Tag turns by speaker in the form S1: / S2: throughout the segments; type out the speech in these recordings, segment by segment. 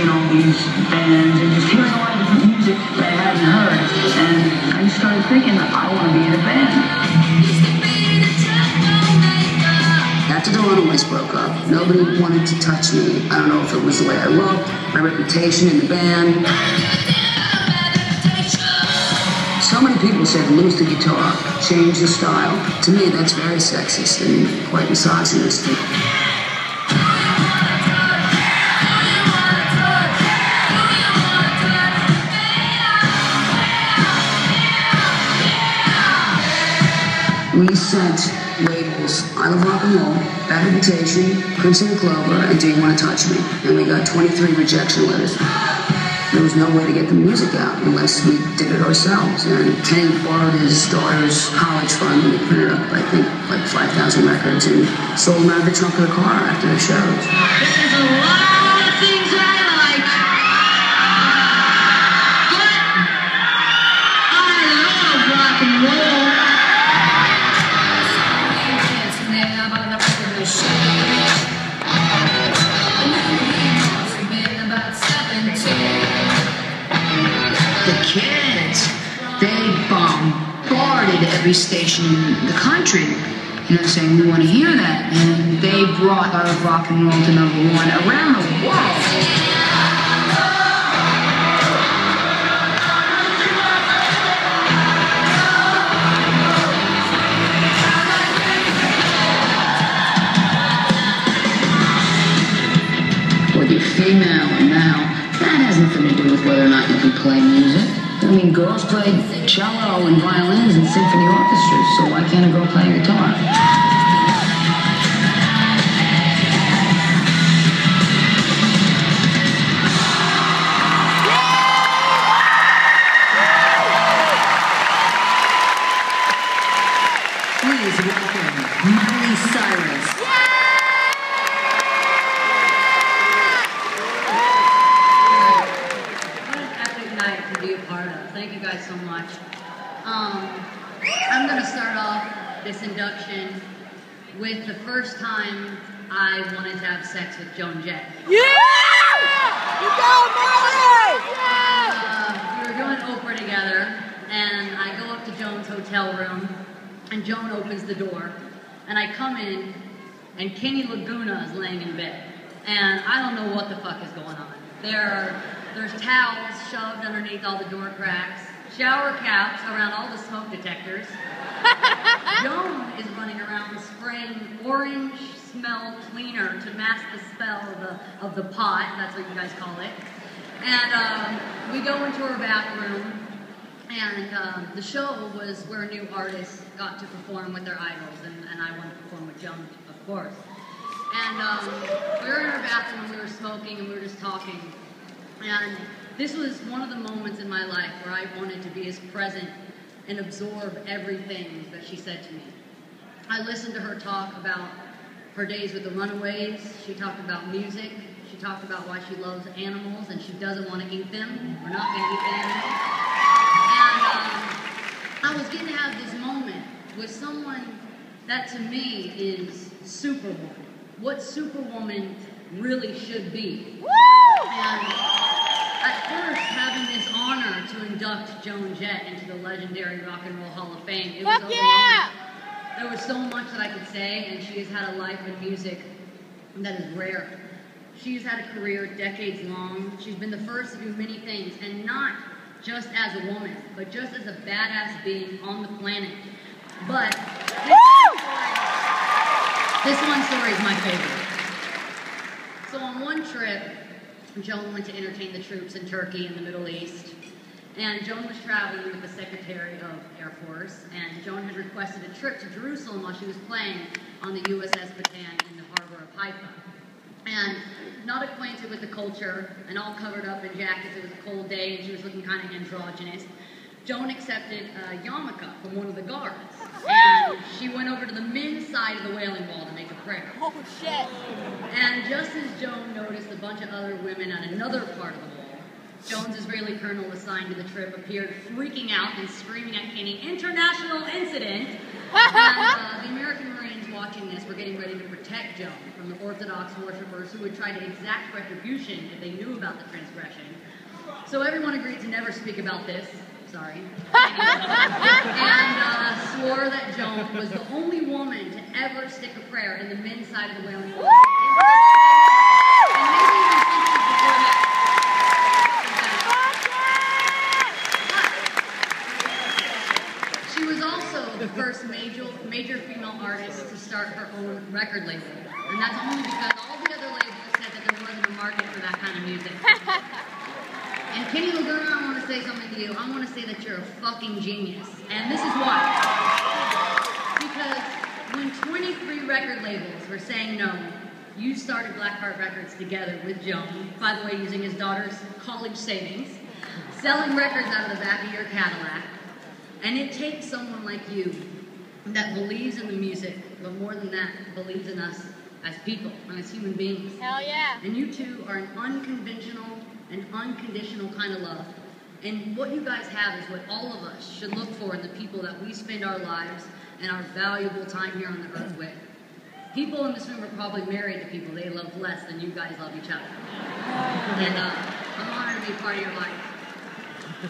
S1: seeing all these bands and just hearing a lot of different music that I hadn't heard. And I just started thinking that I want to be in a band.
S2: After the Runaways broke up, nobody wanted to touch me. I don't know if it was the way I looked, my reputation in the band. So many people said, lose the guitar, change the style. To me, that's very sexist and quite misogynistic. We sent labels, I Love Rock and Roll, Bad Reputation, Crimson and Clover, and Do You Want to Touch Me? And we got 23 rejection letters. There was no way to get the music out unless we did it ourselves. And Kenny borrowed his daughter's college fund, and we printed up, I think, like 5,000 records and sold them out of the trunk of the car after the shows.
S3: There's a lot of things that I like, but I love rock and roll.
S2: The kids, they bombarded every station in the country, you know, saying we want to hear that, and they brought I Love Rock and Roll to #1 around the world. Whether you're female or male, that has nothing to do with whether or not you can play music. I mean, girls play cello and violins in symphony orchestras, so why can't a girl play a guitar? Please welcome Miley Cyrus.
S3: Thank you guys so much. I'm going to start off this induction with the first time I wanted to have sex with Joan Jett.
S4: Yeah! You go, Miley!
S3: We were doing Oprah together, and I go up to Joan's hotel room, and Joan opens the door, and I come in, and Kenny Laguna is laying in bed, and I don't know what the fuck is going on. There's towels shoved underneath all the door cracks, shower caps around all the smoke detectors. Joan is running around spraying orange smell cleaner to mask the smell of the pot, that's what you guys call it. And we go into her bathroom, and the show was where new artists got to perform with their idols, and I wanted to perform with Joan, of course. And we were in her bathroom, and we were smoking, and we were just talking. And this was one of the moments in my life where I wanted to be as present and absorb everything that she said to me. I listened to her talk about her days with the Runaways. She talked about music. She talked about why she loves animals and she doesn't want to eat them. We're not going to eat the animals. And I was getting to have this moment with someone that to me is Superwoman. What Superwoman really should be. And at first, having this honor to induct Joan Jett into the legendary Rock and Roll Hall of Fame, it was overwhelming. There was so much that I could say, and she has had a life in music that is rare. She's had a career decades long. She's been the first to do many things, and not just as a woman, but just as a badass being on the planet. But this one story is my favorite. So on one trip, Joan went to entertain the troops in Turkey in the Middle East, and Joan was traveling with the Secretary of Air Force, and Joan had requested a trip to Jerusalem while she was playing on the USS Bataan in the harbor of Haifa. And not acquainted with the culture, and all covered up in jackets, it was a cold day, and she was looking kind of androgynous, Joan accepted a yarmulke from one of the guards, and she went over to the men's side of the wailing wall to make a prayer.
S4: Oh, shit.
S3: And just as Joan noticed a bunch of other women on another part of the wall, Joan's Israeli colonel assigned to the trip appeared freaking out and screaming at Kenny, "International incident!" And the American Marines watching this were getting ready to protect Joan from the Orthodox worshippers who would try to exact retribution if they knew about the transgression. So everyone agreed to never speak about this. Sorry. And swore that Joan was the only woman to ever stick a prayer in the men's side of the wailing wall. She was also the first major female artist to start her own record label. And that's only because all the other labels said that there wasn't a market for that kind of music. And Kenny Laguna, I want to say something to you. I want to say that you're a fucking genius. And this is why. Because when 23 record labels were saying no, you started Blackheart Records together with Joan, by the way, using his daughter's college savings, selling records out of the back of your Cadillac. And it takes someone like you that believes in the music, but more than that, believes in us as people and as human beings.
S4: Hell yeah.
S3: And you two are an unconventional and unconditional kind of love. And what you guys have is what all of us should look for in the people that we spend our lives and our valuable time here on the earth with. People in this room are probably married to people they love less than you guys love each other. And I'm honored to be part of your life.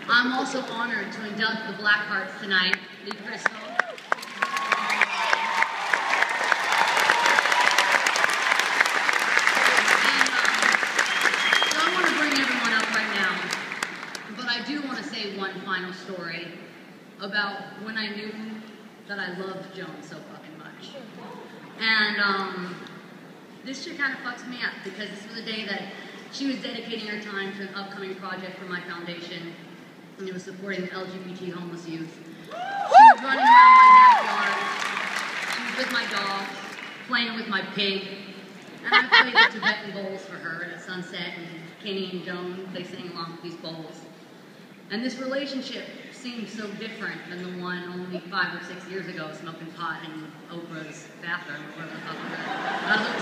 S3: I'm also honored to induct the Blackhearts tonight, Lee Crystal. I do want to say one final story about when I knew that I loved Joan so fucking much. And this shit kind of fucks me up because this was a day that she was dedicating her time to an upcoming project for my foundation, and it was supporting the LGBT homeless youth. She was running around my backyard. She was with my dog, playing with my pig, and I played the Tibetan bowls for her at sunset, and Kenny and Joan, they sang along with these bowls. And this relationship seemed so different than the one only 5 or 6 years ago, smoking pot in Oprah's bathroom, or whatever the fuck was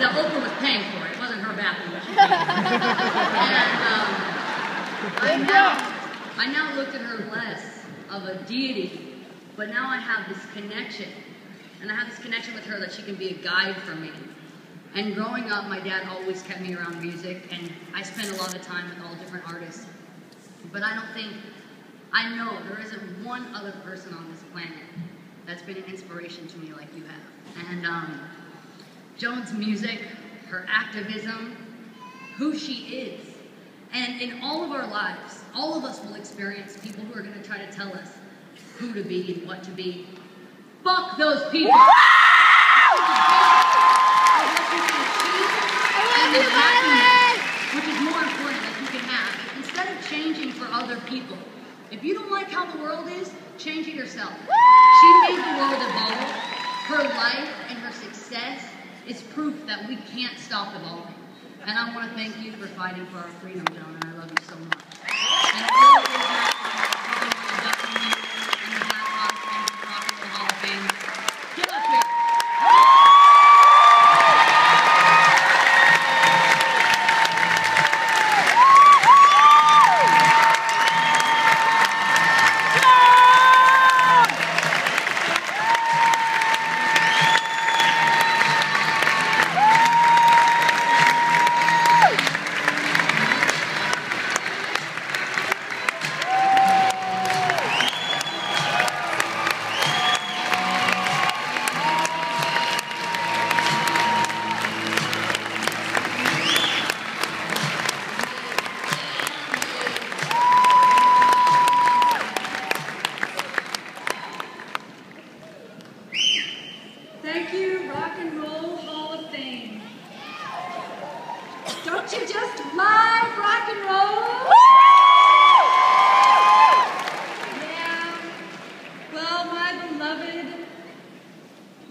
S3: that. Oprah was paying for it. It wasn't her bathroom, but she paid for it. And I now looked at her less of a deity, but now I have this connection. And I have this connection with her that she can be a guide for me. And growing up, my dad always kept me around music, and I spent a lot of time with all different artists. But I know there isn't one other person on this planet that's been an inspiration to me like you have. And Joan's music, her activism, who she is. And in all of our lives, all of us will experience people who are going to try to tell us who to be and what to be. Fuck those people! Which is more important that you can have. Instead of changing for other people, if you don't like how the world is, change it yourself. She made the world evolve. Her life and her success is proof that we can't stop evolving. And I want to thank you for fighting for our freedom, Joan, and I love you so much. And it really is nice to inducting you in the Blackhearts and the Rock and Roll Hall of Fame. Get up here!
S5: Thank you, Rock and Roll Hall of Fame. Don't you just love rock and roll? Yeah. Well, my beloved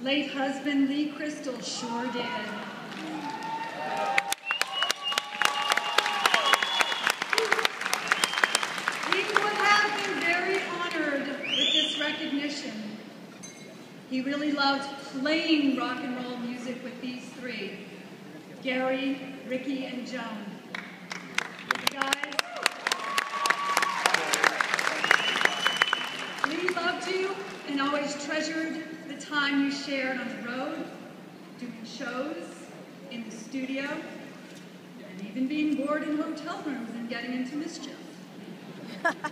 S5: late husband, Lee Crystal, sure did. He would have been very honored with this recognition. He really loved playing rock and roll music with these three, Gary, Ricky, and Joan. Guys, Lee loved you and always treasured the time you shared on the road shows, in the studio, and even being bored in hotel rooms and getting into mischief.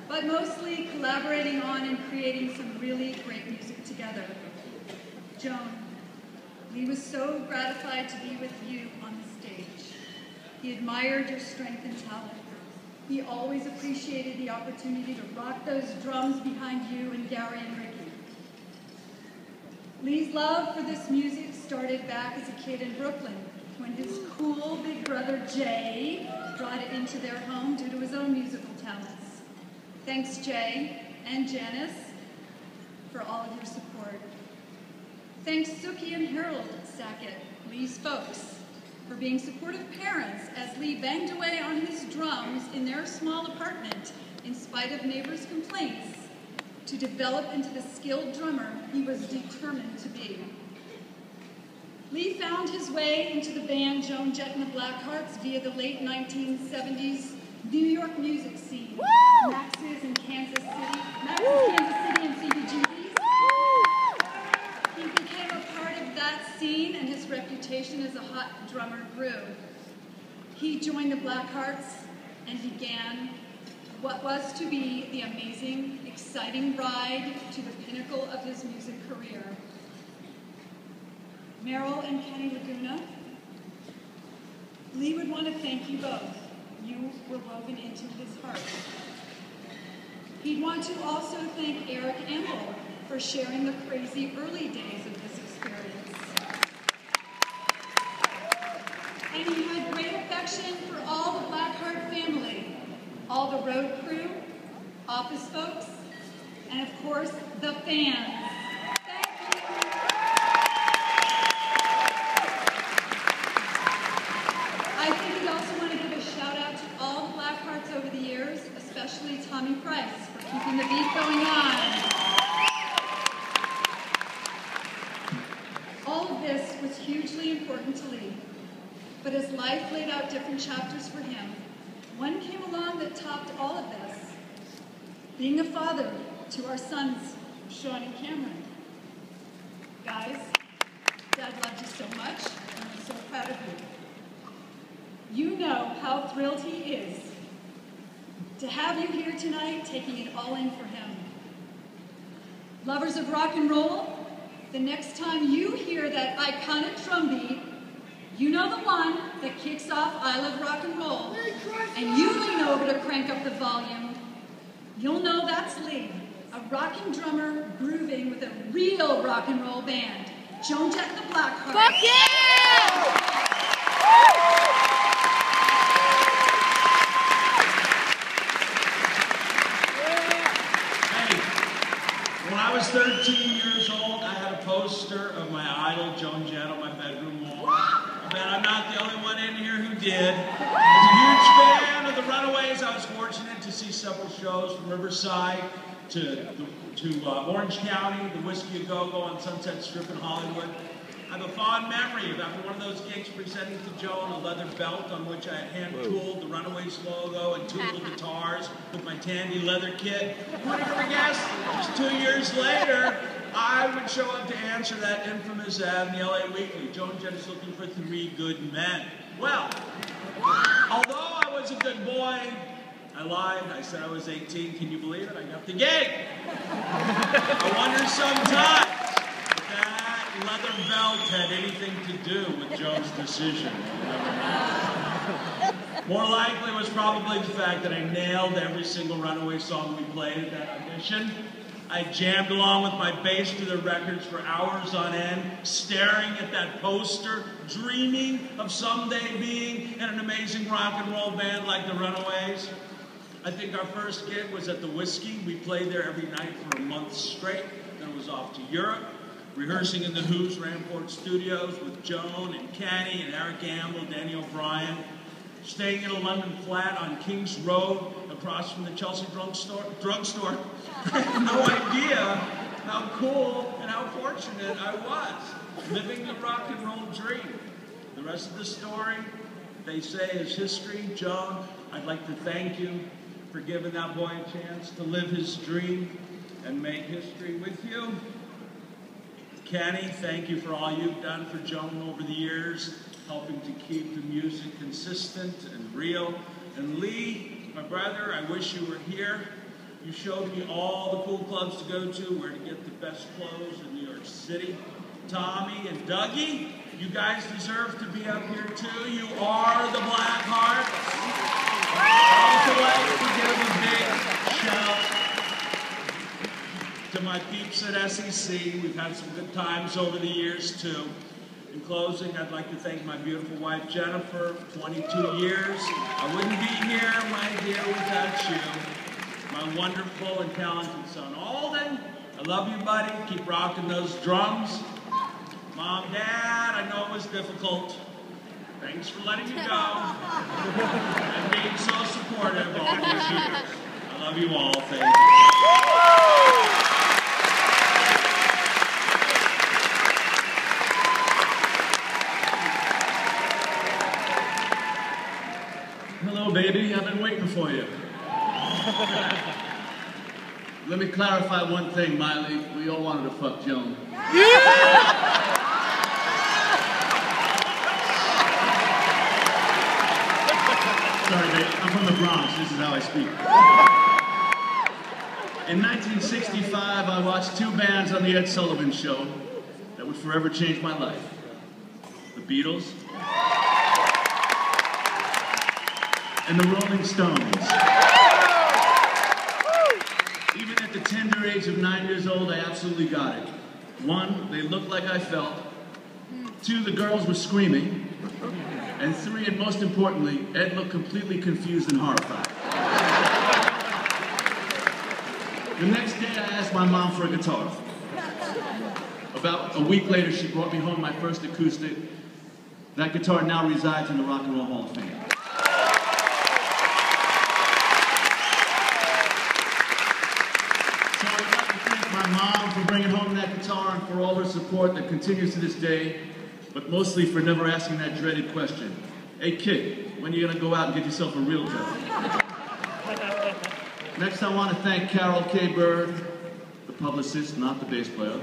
S5: But mostly collaborating on and creating some really great music together. Joan, Lee was so gratified to be with you on the stage. He admired your strength and talent. He always appreciated the opportunity to rock those drums behind you and Gary and Ricky. Lee's love for this music started back as a kid in Brooklyn when his cool big brother Jay brought it into their home due to his own musical talents. Thanks, Jay and Janice, for all of your support. Thanks, Suki and Harold Sackett, Lee's folks, for being supportive parents as Lee banged away on his drums in their small apartment in spite of neighbors' complaints to develop into the skilled drummer he was determined to be. Lee found his way into the band Joan Jett and the Blackhearts via the late 1970s New York music scene. Woo! Max's in Kansas City and CBGB's. He became a part of that scene and his reputation as a hot drummer grew. He joined the Blackhearts and began what was to be the amazing, exciting ride to the pinnacle of his music career. Meryl and Kenny Laguna, Lee would want to thank you both. You were woven into his heart. He'd want to also thank Eric Amble for sharing the crazy early days of this experience. And he had great affection for all the Blackheart family, all the road crew, office folks, and of course, the fans. Over the years, especially Tommy Price, for keeping the beat going on. All of this was hugely important to Lee, but as life laid out different chapters for him, one came along that topped all of this. Being a father to our sons, Sean and Cameron. Guys, Dad loved you so much, and I'm so proud of you. You know how thrilled he is to have you here tonight, taking it all in for him. Lovers of rock and roll, the next time you hear that iconic drum beat, you know the one that kicks off I Love Rock and Roll, and you lean over to crank up the volume, you'll know that's Lee, a rocking drummer grooving with a real rock and roll band, Joan Jett and the Blackhearts. Fuck yeah!
S6: When I was 13 years old, I had a poster of my idol, Joan Jett, on my bedroom wall. I bet I'm not the only one in here who did. As a huge fan of the Runaways, I was fortunate to see several shows from Riverside to Orange County, the Whiskey A Go-Go on Sunset Strip in Hollywood. I have a fond memory of after one of those gigs presenting to Joan a leather belt on which I had hand-tooled the Runaways logo and two little guitars with my Tandy leather kit. Who would have ever guessed? Just 2 years later, I would show up to answer that infamous ad in the LA Weekly. Joan Jett is looking for 3 good men. Well, although I was a good boy, I lied. I said I was 18. Can you believe it? I got the gig. I wonder sometimes leather belt had anything to do with Joan's decision. More likely it was probably the fact that I nailed every single Runaway song we played at that audition. I jammed along with my bass to the records for hours on end, staring at that poster, dreaming of someday being in an amazing rock and roll band like the Runaways. I think our first gig was at the Whiskey. We played there every night for a month straight. Then it was off to Europe, rehearsing in the Who's Rampart Studios with Joan and Kenny and Eric Gamble, Danny O'Brien, staying in a London flat on King's Road across from the Chelsea drugstore. I had no idea how cool and how fortunate I was, living the rock and roll dream. The rest of the story, they say, is history. Joan, I'd like to thank you for giving that boy a chance to live his dream and make history with you. Kenny, thank you for all you've done for Joan over the years, helping to keep the music consistent and real. And Lee, my brother, I wish you were here. You showed me all the cool clubs to go to, where to get the best clothes in New York City. Tommy and Dougie, you guys deserve to be up here too. You are the Blackhearts. I also like to give a big shout to my peeps at SEC. We've had some good times over the years too. In closing, I'd like to thank my beautiful wife Jennifer, 22 years. I wouldn't be here, my dear, without you. My wonderful and talented son Alden, I love you, buddy. Keep rocking those drums. Mom, Dad, I know it was difficult. Thanks for letting me go and being so supportive all these years. I love you all. Thank you.
S7: Hello, baby. I've been waiting for you. Let me clarify one thing, Miley. We all wanted to fuck Joan. Sorry, babe. I'm from the Bronx. This is how I speak. In 1965, I watched two bands on the Ed Sullivan Show that would forever change my life. The Beatles and the Rolling Stones. Even at the tender age of 9 years old, I absolutely got it. One, they looked like I felt. Two, the girls were screaming. And three, and most importantly, Ed looked completely confused and horrified. The next day, I asked my mom for a guitar. About a week later, she brought me home my first acoustic. That guitar now resides in the Rock and Roll Hall of Fame. So I'd like to thank my mom for bringing home that guitar and for all her support that continues to this day, but mostly for never asking that dreaded question. Hey kid, when are you gonna go out and get yourself a real job? Next, I want to thank Carol K. Bird, the publicist, not the bass player.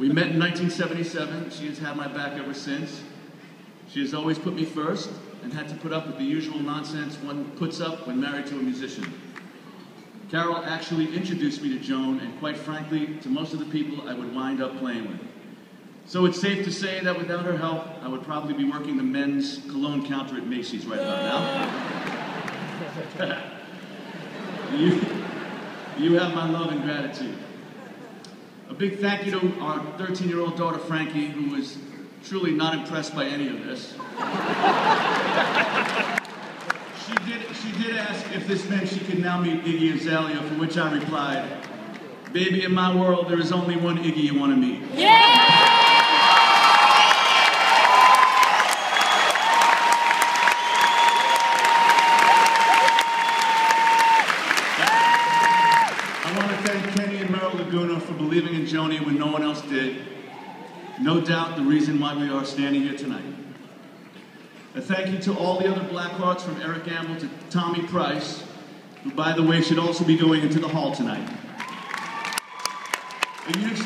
S7: We met in 1977. She has had my back ever since. She has always put me first and had to put up with the usual nonsense one puts up when married to a musician. Carol actually introduced me to Joan and, quite frankly, to most of the people I would wind up playing with. So it's safe to say that without her help, I would probably be working the men's cologne counter at Macy's right about now. You have my love and gratitude. A big thank you to our 13-year-old daughter, Frankie, who was truly not impressed by any of this. She did ask if this meant she could now meet Iggy Azalea, for which I replied, baby, in my world, there is only one Iggy you want to meet.
S4: Yeah!
S7: For believing in Joni when no one else did. No doubt the reason why we are standing here tonight. A thank you to all the other Blackhearts, from Eric Gamble to Tommy Price, who, by the way, should also be going into the hall tonight. A huge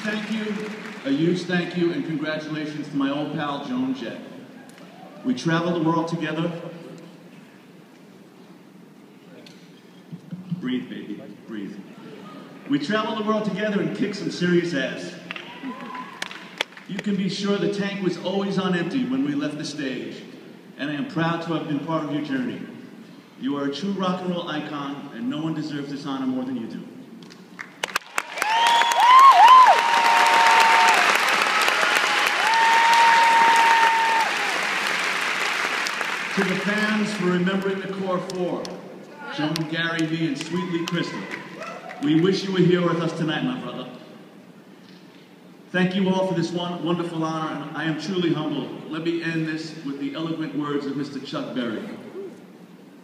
S7: thank you and congratulations to my old pal, Joan Jett. We traveled the world together. Breathe, baby, breathe. We traveled the world together and kicked some serious ass. You can be sure the tank was always on empty when we left the stage, and I am proud to have been part of your journey. You are a true rock and roll icon, and no one deserves this honor more than you do. To the fans for remembering the core four, Joan, Gary, me, and sweetly Crystal. We wish you were here with us tonight, my brother. Thank you all for this wonderful honor, and I am truly humbled. Let me end this with the eloquent words of Mr. Chuck Berry.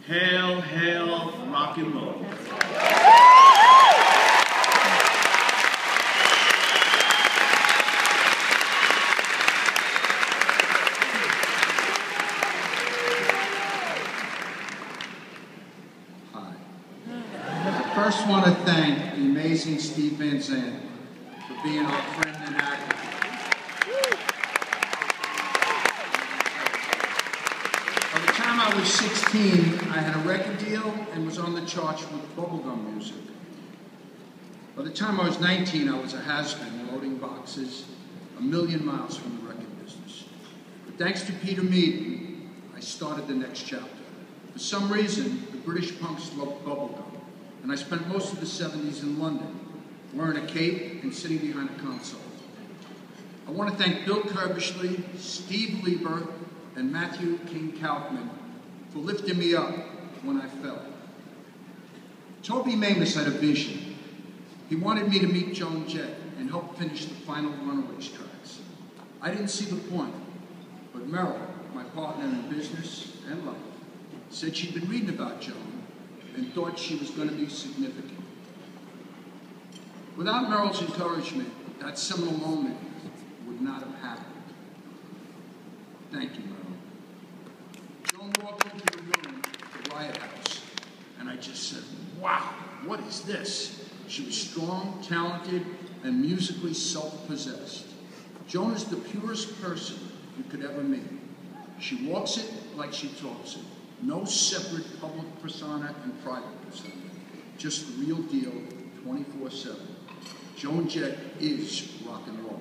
S7: Hail, hail, rock and roll.
S8: First, want to thank the amazing Steve Van Zandt for being our friend and actor. I was 16, I had a record deal and was on the charts with bubblegum music. By the time I was 19, I was a has-been loading boxes a million miles from the record business. But thanks to Peter Mead, I started the next chapter. For some reason, the British punks loved bubblegum, and I spent most of the 70s in London, wearing a cape and sitting behind a console. I want to thank Bill Kerbishley, Steve Lieber, and Matthew King Kaufman for lifting me up when I fell. Toby Mamus had a vision. He wanted me to meet Joan Jett and help finish the final Runaways tracks. I didn't see the point, but Merrill, my partner in business and life, said she'd been reading about Joan and thought she was going to be significant. Without Merrill's encouragement, that seminal moment would not have happened. Thank you, Merrill. Joan walked into the room, the Riot House, and I just said, wow, what is this? She was strong, talented, and musically self-possessed. Joan is the purest person you could ever meet. She walks it like she talks it. No separate public persona and private persona. Just the real deal, 24/7. Joan Jett is rock and roll.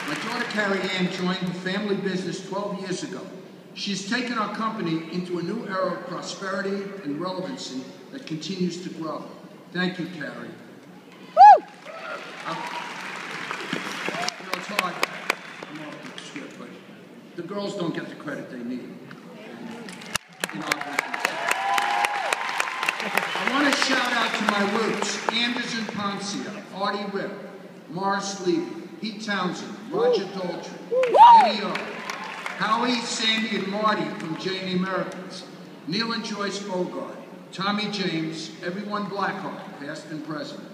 S8: My daughter Carrie Ann joined the family business 12 years ago. She's taken our company into a new era of prosperity and relevancy that continues to grow. Thank you, Carrie. It's hard. I'm off the script, but the girls don't get the credit they need in our business. I want to shout out to my roots: Anderson Poncia, Artie Ripp, Morris Levy, Pete Townsend, Roger Daltrey, Eddie O, Howie, Sandy, and Marty from Jane the Americans, Neil and Joyce Bogart, Tommy James, everyone Blackheart, past and present.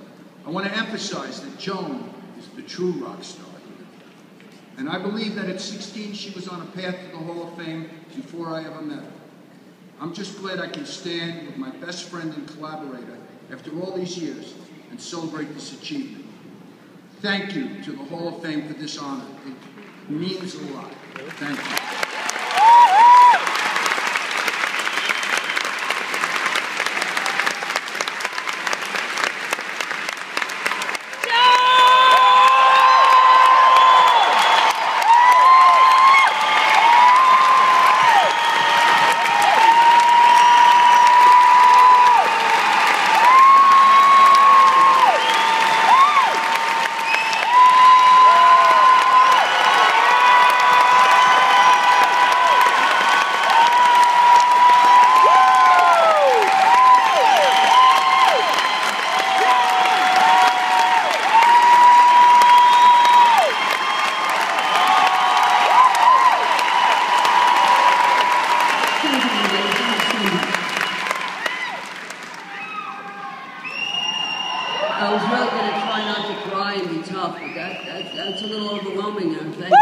S8: I want to emphasize that Joan is the true rock star here. And I believe that at 16 she was on a path to the Hall of Fame before I ever met her. I'm just glad I can stand with my best friend and collaborator after all these years and celebrate this achievement. Thank you to the Hall of Fame for this honor. It means a lot. Thank you.
S2: That's a little overwhelming now. Thank you.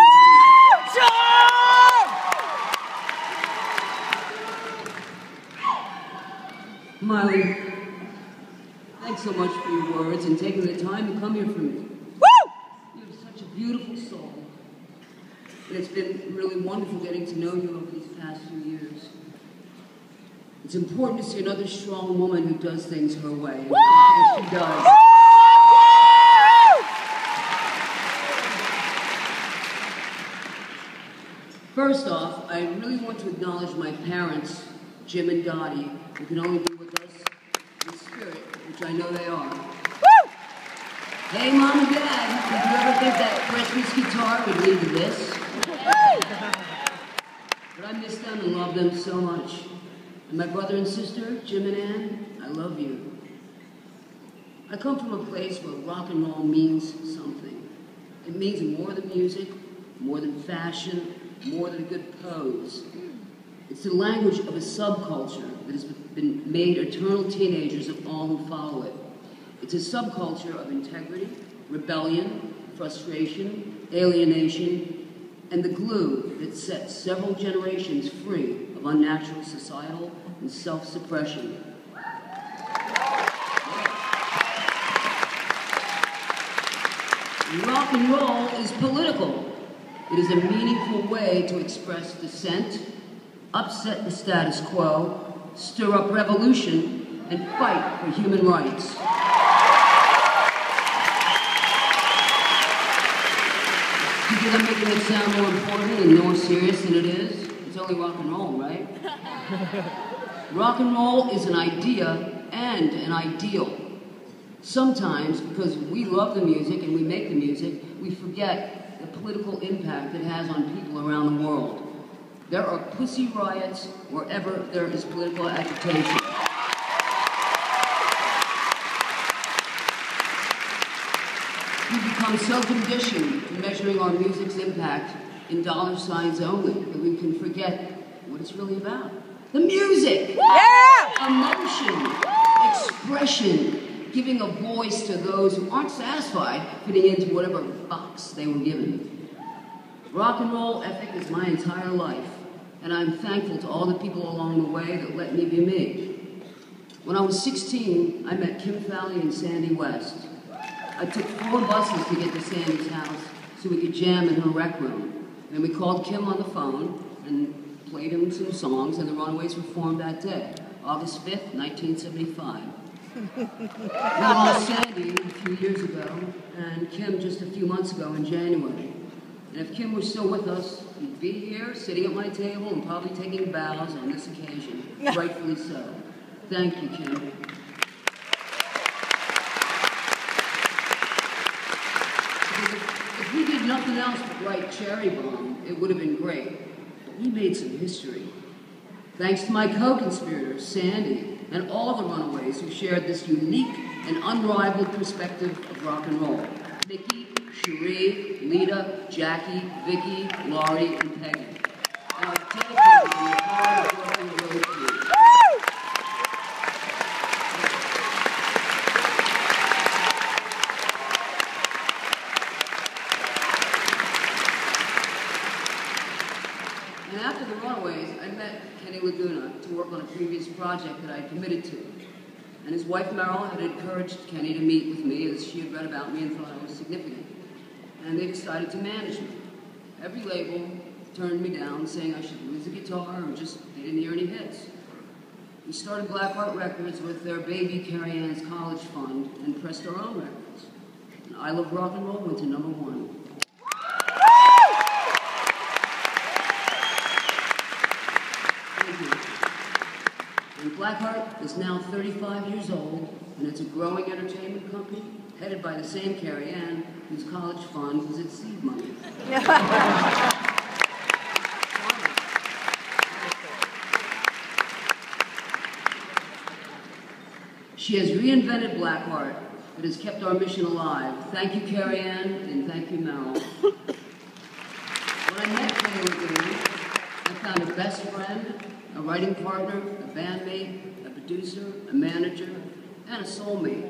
S2: Miley, thanks so much for your words and taking the time to come here for me. You have such a beautiful soul. And it's been really wonderful getting to know you over these past few years. It's important to see another strong woman who does things her way. And I think she does. First off, I really want to acknowledge my parents, Jim and Dottie, who can only be with us in spirit, which I know they are. Hey, Mom and Dad, did you ever think that Christmas guitar would lead to this? But I miss them and love them so much. And my brother and sister, Jim and Ann, I love you. I come from a place where rock and roll means something. It means more than music, more than fashion, more than a good pose. It's the language of a subculture that has been made eternal teenagers of all who follow it. It's a subculture of integrity, rebellion, frustration, alienation, and the glue that sets several generations free of unnatural societal and self-suppression. Rock and roll is political. It is a meaningful way to express dissent, upset the status quo, stir up revolution, and fight for human rights. You think I'm making it sound more important and more serious than it is? It's only rock and roll, right? Rock and roll is an idea and an ideal. Sometimes, because we love the music and we make the music, we forget the political impact it has on people around the world. There are pussy riots wherever there is political agitation. We've become so conditioned to measuring our music's impact in dollar signs only that we can forget what it's really about. The music!
S4: Yeah!
S2: Emotion, expression, giving a voice to those who aren't satisfied fitting into whatever box they were given. Rock and roll ethic is my entire life, and I'm thankful to all the people along the way that let me be me. When I was 16, I met Kim Fowley and Sandy West. I took 4 buses to get to Sandy's house so we could jam in her rec room. And we called Kim on the phone and played him some songs, and the Runaways were formed that day, August 5th, 1975. We lost Sandy a few years ago, and Kim just a few months ago in January. And if Kim were still with us, he'd be here, sitting at my table, and probably taking bows on this occasion, rightfully so. Thank you, Kim. If we did nothing else but write Cherry Bomb, it would have been great. But we made some history. Thanks to my co-conspirators, Sandy, and all the Runaways who shared this unique and unrivaled perspective of rock and roll. Mickey, Cherie, Lita, Jackie, Vicky, Laurie, and Peggy. And our dedicated and hard working road crew. And after the Runaways, I met Kenny Laguna to work on a previous project that I had committed to. And his wife Meryl had encouraged Kenny to meet with me as she had read about me and thought I was significant. And they decided to manage me. Every label turned me down, saying I should lose the guitar or just they didn't hear any hits. We started Blackhearts Records with their baby Caryn's college fund and pressed our own records. And I Love Rock and Roll went to #1. And Blackheart is now 35 years old, and it's a growing entertainment company headed by the same Caryn, whose college fund was its seed money. She has reinvented Blackheart, but has kept our mission alive. Thank you, Caryn, and thank you, Meryl. When I met Kenny Laguna, I found a best friend, a writing partner, a bandmate, a producer, a manager, and a soulmate.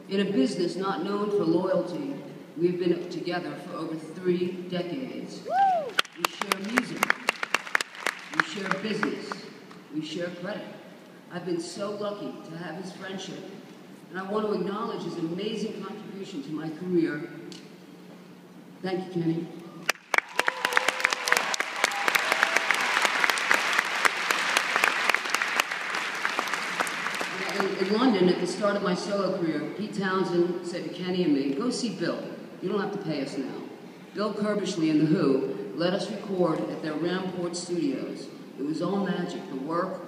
S2: In a business not known for loyalty, we've been together for over 3 decades. We share music, we share business, we share credit. I've been so lucky to have his friendship, and I want to acknowledge his amazing contribution to my career. Thank you, Kenny. In London, at the start of my solo career, Pete Townsend said to Kenny and me, "Go see Bill. You don't have to pay us now." Bill Kerbishley and The Who let us record at their Ramport studios. It was all magic, the work,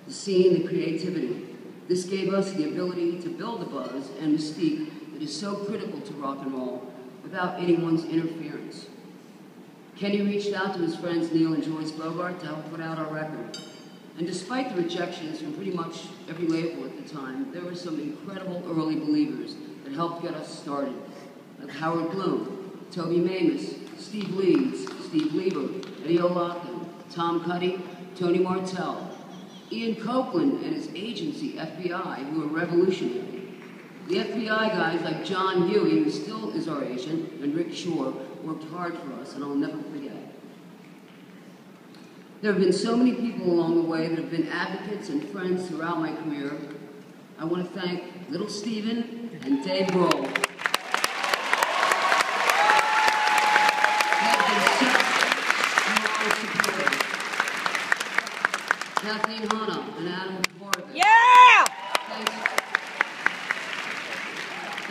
S2: the scene, the creativity. This gave us the ability to build a buzz and mystique that is so critical to rock and roll without anyone's interference. Kenny reached out to his friends Neil and Joyce Bogart to help put out our record. And despite the rejections from pretty much every label at the time, there were some incredible early believers that helped get us started, like Howard Bloom, Toby Mamus, Steve Leeds, Steve Lieber, Eddie O'Loughlin, Tom Cuddy, Tony Martell, Ian Copeland and his agency, FBI, who were revolutionary. The FBI guys like John Huey, who still is our agent, and Rick Shore, worked hard for us, and I'll never forget. There have been so many people along the way that have been advocates and friends throughout my career. I want to thank Little Steven and Dave Grohl.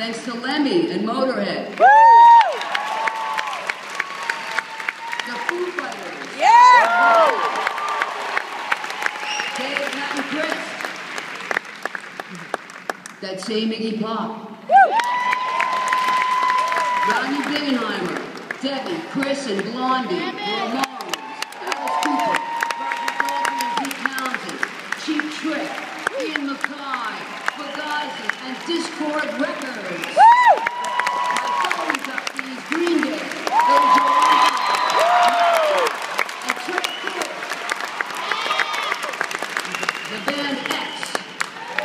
S2: Thanks to Lemmy and Motorhead. The Foo Fighters.
S4: Yeah!
S2: Dave, Matt, and Chris. That same Iggy Pop. Rodney Bingenheimer, Debbie, Chris, and Blondie, Ramones, Alice Cooper, Robert Baldwin and Pete Townsend, Cheap Trick, Ian Mackay, Fugazi, and Discord Records. My fellow inductees, Green Day, Billy Joel, and Trick Cool. The band X,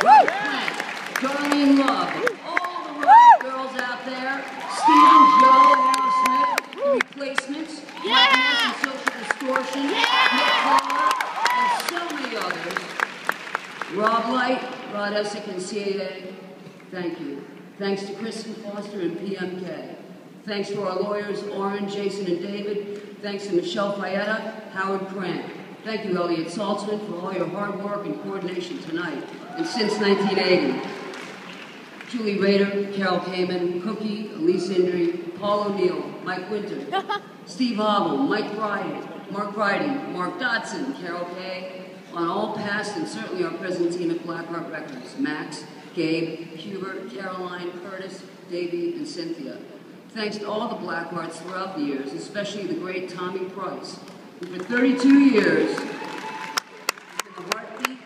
S2: Robert Plant, Darlene Love, all the rock girls out there, Stephen, Joe, Aerosmith, The Replacements, Black Mass and Social Distortion, Nick Fuller, and so many others. Rob Light, Rod Essick, and CAA, thank you. Thanks to Kristen Foster and PMK. Thanks to our lawyers, Oren, Jason, and David. Thanks to Michelle Fayetta, Howard Crank. Thank you, Elliot Saltzman, for all your hard work and coordination tonight and since 1980. Julie Rader, Carol Kamen, Cookie, Elise Indry, Paul O'Neill, Mike Winter, Steve Hobble, Mike Bridey, Mark Bridey, Mark Dodson, Carol Kay, on all past and certainly our present team at Blackheart Records, Max, Gabe, Hubert, Caroline, Curtis, Davey, and Cynthia. Thanks to all the Blackhearts throughout the years, especially the great Tommy Price, who for 32 years has been the heartbeat,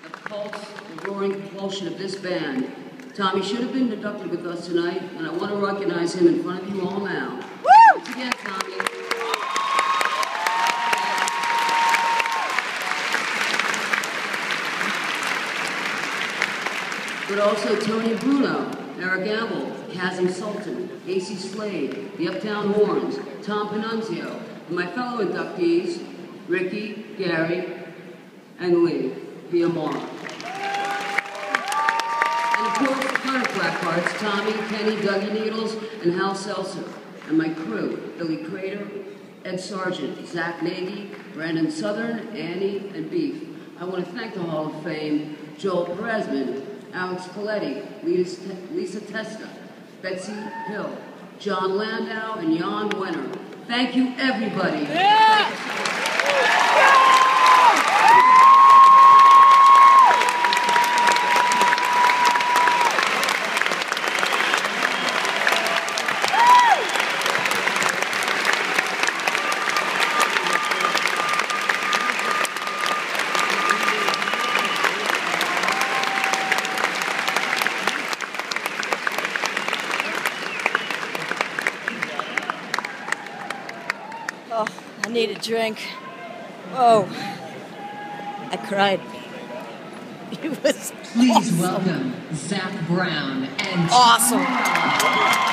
S2: the pulse, the roaring propulsion of this band. Tommy should have been inducted with us tonight, and I want to recognize him in front of you all now. Woo! Once again, Tommy. But also Tony Bruno, Eric Gamble, Kazim Sultan, A.C. Slade, the Uptown Horns, Tom Panunzio, and my fellow inductees, Ricky, Gary, and Lee, via Mark. And of course, the current Blackhearts, Tommy, Kenny, Dougie Needles, and Hal Seltzer. And my crew, Billy Crater, Ed Sargent, Zach Nagy, Brandon Southern, Annie, and Beef. I want to thank the Hall of Fame, Joel Perezman, Alex Coletti, Lisa Testa, Betsy Hill, John Landau, and Jan Wenner. Thank you, everybody.
S4: Yeah. Oh, I need a drink. Oh, I cried. It was
S9: Please welcome Zach Brown and
S4: awesome.